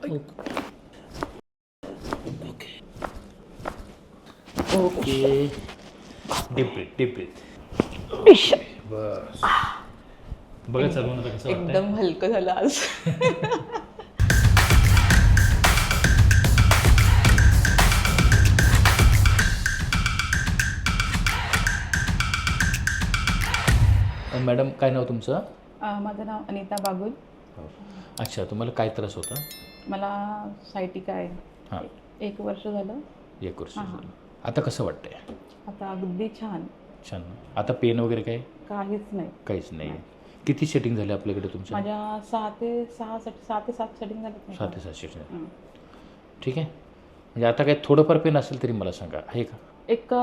Okay okay. Deep breath. बस. बघा चालवून आता कसं वाटतंय? एकदम हलकं झालं आज. मॅडम काय नाव तुमचं? माझं नाव अनिता बागुल. अच्छा, तुम्हाला काय त्रास होता? मला सायटिका आहे. हां. 1 वर्ष झालं. 1 वर्ष हां. झालं. आता कसं वाटतंय? आता अगदी छान. छान. आता पेन वगैरे काय? काहीच नाही. काहीच नाही. किती सेटिंग झाले आपल्याकडे तुमच्या? माझ्या 6 ते 7 सेटिंग झाले. 6 ते 7 सेटिंग. ठीक आहे. म्हणजे आता काय थोडंफार पेन असेल तरी मला सांगा, आहे का? एक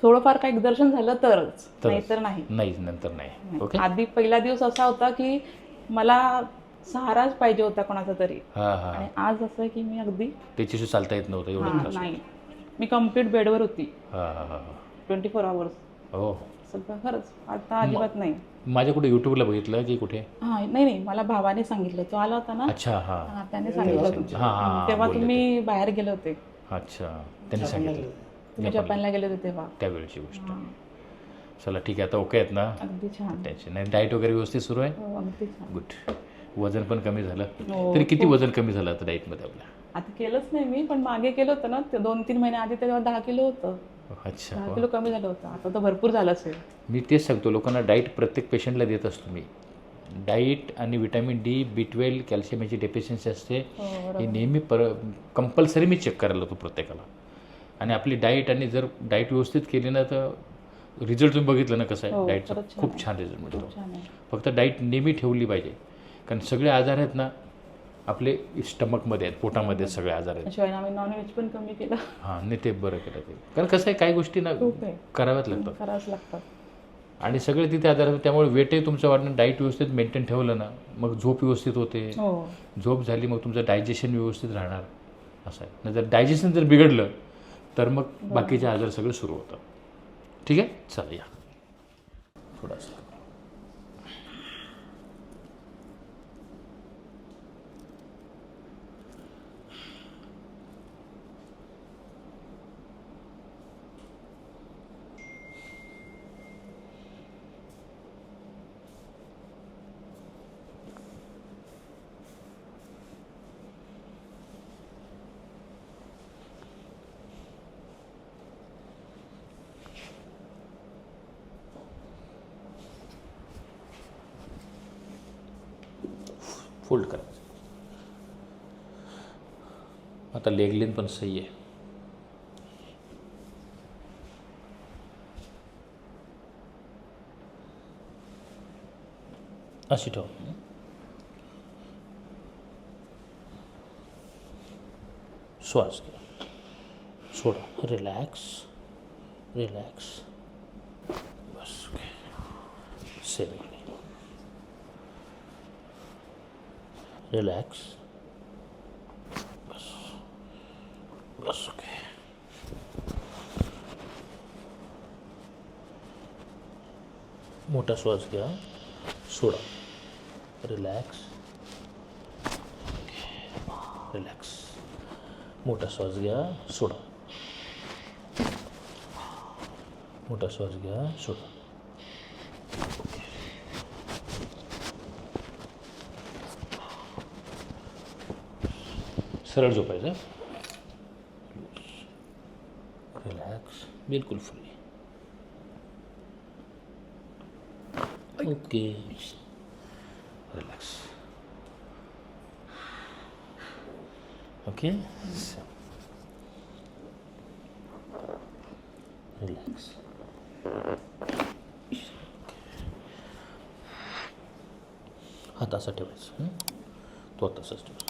थोडंफार काही दर्शन झालं तरच, नाहीतर नाही. नाही, नंतर नाही. ओके. आधी पहिला दिवस असा होता की मला सहाराच पाहिजे होता कोणाचा तरी. हां हां. आणि आज असं आहे की मी अगदी त्याच्याशी चालता येत नव्हतं एवढं त्रास. नाही, मी कम्प्लीट बेडवर होती. हां हां हां. 24 आवर्स. हो. सगळं खरंच आता अजिबात नाही. माझ्या कुठे यूट्यूबला बघितलं की कुठे? हां, नाही, मला भावाने सांगितलं. तो आला होता ना. अच्छा. हां. हां, त्याने सांगितलं तुमचं. हां. तेव्हा तुम्ही बाहेर गेले होते. अच्छा, त्यांनी सांगितलं. तुम्ही जपानला गेले होते तेव्हा. त्यावेळची गोष्ट. चला ठीक आहे, आता ओके आहेत ना? अगदी छान. टेन्शन नाही. डाएट वगैरे व्यवस्थित सुरू आहे? हो, अगदी छान. गुड. वजन पण कमी झालं? हो, तरी किती वजन कमी झालं आता डाएटमध्ये आपल्या? आता केलंच नाही मी, पण मागे केलं होतं ना, ते 2-3 महिने आधी तेव्हा 10 किलो होतं. अच्छा. 10 किलो कमी झालं होतं. आता तर भरपूर झालं असेल. मी तेच सांगतो लोकांना, डाईट प्रत्येक पेशंटला देत असतो मी. डाईट आणि विटॅमिन डी, B12, कॅल्शियम याची डेफिशियन्सी असते. हे नेहमी कंपल्सरी मी चेक करायला होतो प्रत्येकाला. आणि आपली डाईट आणि जर डाईट व्यवस्थित केली ना तर रिझल्ट तुम्ही बघितलं ना कसं आहे डाईटचा, खूप छान रिझल्ट मिळतो. फक्त डाईट नेहमी ठेवली पाहिजे, कारण सगळे आजार आहेत ना आपले स्टमकमध्ये आहेत, पोटामध्ये सगळे आजार आहेत. शिवाय आम्ही नॉनव्हेज पण कमी केलं. हां, नाही ते बरं केलं ते, कारण कसं आहे काही गोष्टी ना कराव्याच लागतात. करावंच लागतात. आणि सगळे तिथे आजार आहेत, त्यामुळे वेटही तुमचं वाढणं. डाईट व्यवस्थित मेंटेन ठेवलं ना मग झोप व्यवस्थित होते. झोप झाली मग तुमचं डायजेशन व्यवस्थित राहणार. असं आहे ना, जर डायजेशन जर बिघडलं तर मग बाकीचे आजार सगळे सुरू होतात. ठीक आहे, चला या थोडासा. फोल्ड करायचं. आता लेग लेंथ पण सही आहे. अशी ठेव. श्वास घ्या, सोडा, रिलॅक्स रिलॅक्स. बस. सेम. रिलॅक्स. बस बस. ओके. मोठा श्वास घ्या, सोडा, रिलॅक्स. रिलॅक्स. मोठा श्वास घ्या, सोडा. मोठा श्वास घ्या, सोडा. सरळ झोपायचं. रिलॅक्स, बिलकुल free. Okay. Relax. Okay. Relax. हात असा ठेवायचा. तो तसाच ठेवायचा.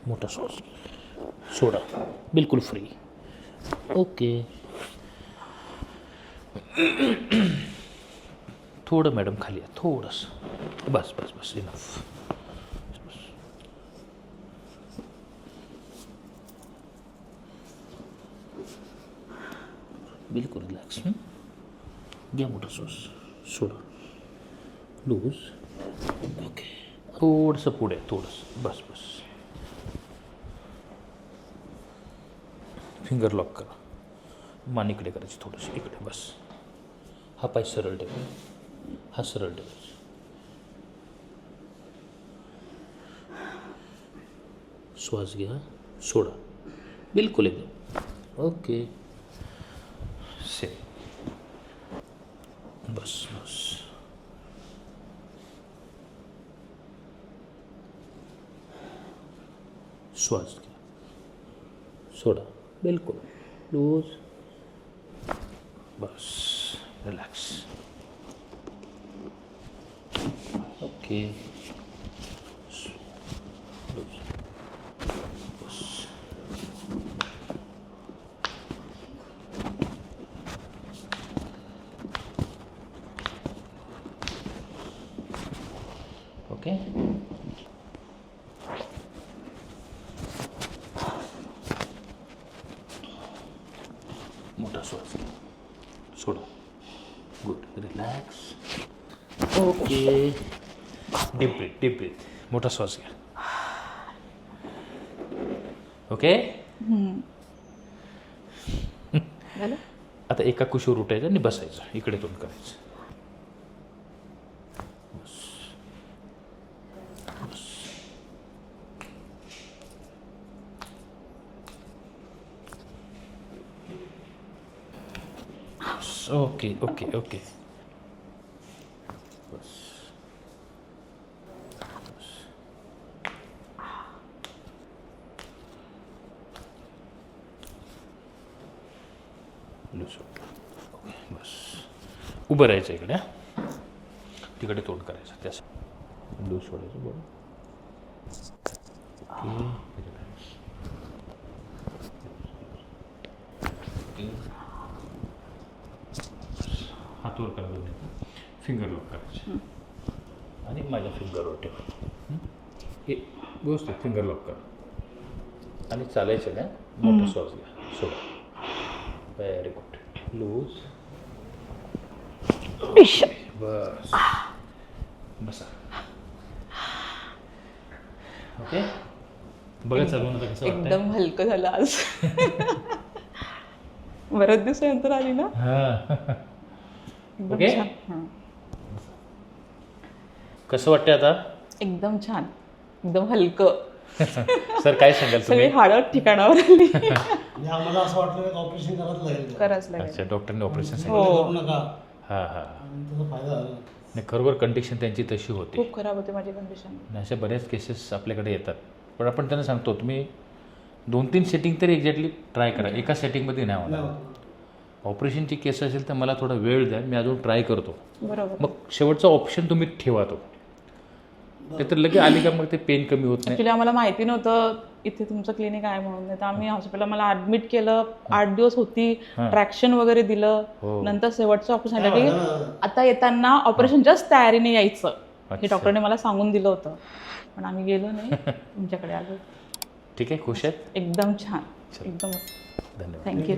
मोठा श्वास, सोडा, बिलकुल फ्री. ओके. थोडं मॅडम खाली आहे, थोडंसं. बस बस बस, इनफ. बिलकुल रिलॅक्स. घ्या मोठा श्वास, सोडा, लूज. ओके, थोडंसं पुढे, थोडंसं, बस बस. फिंगर लॉक करा, मान इकडे करायची थोडंसं, इकडे बस. हा पाय सरळ ठेवा, हा सरळ ठेवायचा. श्वास घ्या, सोडा, बिलकुल एकदम ओके. सेम, बस बस. श्वास घ्या, सोडा, बिलकुल लूज. बस, रिलॅक्स. Okay, loose. बस. ओके. मोठा श्वास घ्या, सोडा, good, relax. Okay, deep breath, deep breath. मोठा श्वास घ्या. ओके. झालं. आता एका कुशीवर उठायचं आणि बसायचं, इकडे तोंड करायचं. बस बस. Okay okay okay. बस बस. लूज. ओके, बस. उभं राहायचं इकडे, हां. तिकडे तोंड करायचं, त्यास लूज सोडायचं. बरं, हात वर करा, फिंगर लॉक करायचे आणि माझ्या फिंगरवर ठेवा. हे व्यवस्थित फिंगर लॉक करा आणि चालायचं का. मोठा श्वास घ्या, सोडा. Very good, loose. बस, बसा. ओके, बघा चालवून आता कसं वाटतं. एकदम हलकं झालं आज. बऱ्याच दिवसानंतर आली ना. हां. एकदम ओके. छान. हां. कसं वाटतंय आता. एकदम छान, एकदम हलकं. सर काय सांगाल सगळी तुम्ही. हाडं ठिकाणावर आली. आम्हाला असं वाटलं की ऑपरेशन करावंच लागेल. करायच लागेल. अच्छा, डॉक्टरने ऑपरेशन हो. सांगितलं. करू नका. हां हां. आणि त्याचा फायदा झाला. नाही, खरोखर कंडिशन त्यांची तशी होती. खूप खराब होते माझी कंडिशन. आणि अशा बऱ्याच केसेस आपल्याकडे येतात. पण आपण त्यांना सांगतो तुम्ही 2-3 सेटिंग तरी एक्झॅक्टली ट्राय करा. एका सेटिंगमध्ये नाही होणार. ऑपरेशनची केस असेल तर मला थोडा वेळ द्या, मी अजून ट्राय करतो. बरोबर. मग शेवटचा ऑप्शन तुम्ही ठेवा तो. ते तर लगेच आली का मग ते पेन कमी होत नाही. ॲक्च्युली आम्हाला माहिती नव्हतं इथे तुमचं क्लिनिक आहे म्हणून. नाही तर आम्ही हॉस्पिटलला मला ऍडमिट केलं, 8 दिवस होती, ट्रॅक्शन वगैरे दिलं. हो. नंतर शेवटचं ऑपरेशन झालं की आता येताना ऑपरेशन जस्ट तयारीने यायचं हे डॉक्टरने मला सांगून दिलं होतं. पण आम्ही गेलो नाही, तुमच्याकडे आलो. ठीक आहे, खुश आहेत. एकदम छान, एकदम. धन्यवाद. थँक्यू.